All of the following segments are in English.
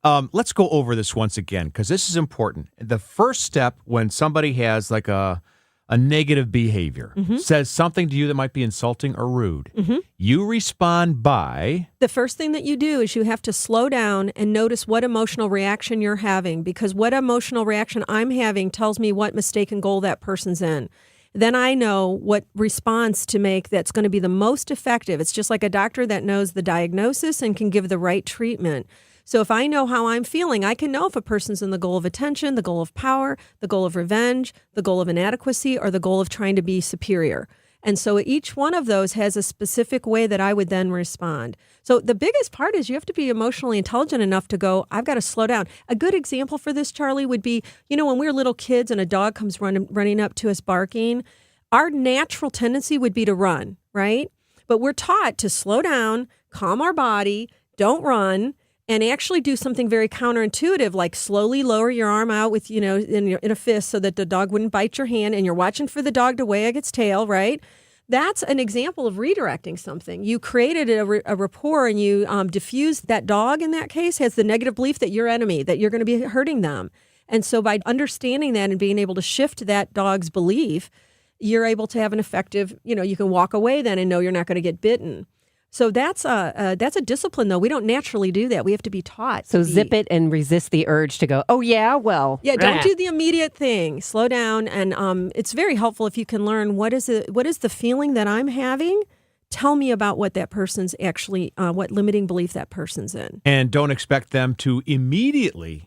Let's go over this once again, because this is important. The first step when somebody has like a negative behavior, says something to you that might be insulting or rude, you respond by... The first thing that you do is you have to slow down and notice what emotional reaction you're having, because what emotional reaction I'm having tells me what mistaken goal that person's in. Then I know what response to make that's going to be the most effective. It's just like a doctor that knows the diagnosis and can give the right treatment. So if I know how I'm feeling, I can know if a person's in the goal of attention, the goal of power, the goal of revenge, the goal of inadequacy, or the goal of trying to be superior. And so each one of those has a specific way that I would then respond. So the biggest part is you have to be emotionally intelligent enough to go, I've got to slow down. A good example for this, Charlie, would be, when we were little kids and a dog comes running up to us barking, our natural tendency would be to run, right? But we're taught to slow down, calm our body, don't run, and actually do something very counterintuitive, like slowly lower your arm out with, in a fist so that the dog wouldn't bite your hand, and you're watching for the dog to wag its tail, right? That's an example of redirecting something. You created a rapport, and you diffused that dog, in that case, has the negative belief that you're enemy, that you're going to be hurting them. And so by understanding that and being able to shift that dog's belief, you're able to have an effective, you can walk away then and know you're not going to get bitten. So that's a discipline, though. We don't naturally do that. We have to be taught. So zip it and resist the urge to go, oh, yeah, well. Yeah, don't do the immediate thing. Slow down. And it's very helpful if you can learn what is the feeling that I'm having. Tell me about what that person's actually, what limiting belief that person's in. And don't expect them to immediately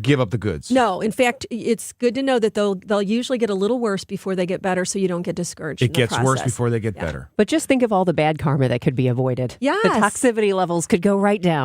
give up the goods. No, in fact, it's good to know that they'll usually get a little worse before they get better, so you don't get discouraged. It gets worse before they get better. But just think of all the bad karma that could be avoided. Yes. The toxicity levels could go right down.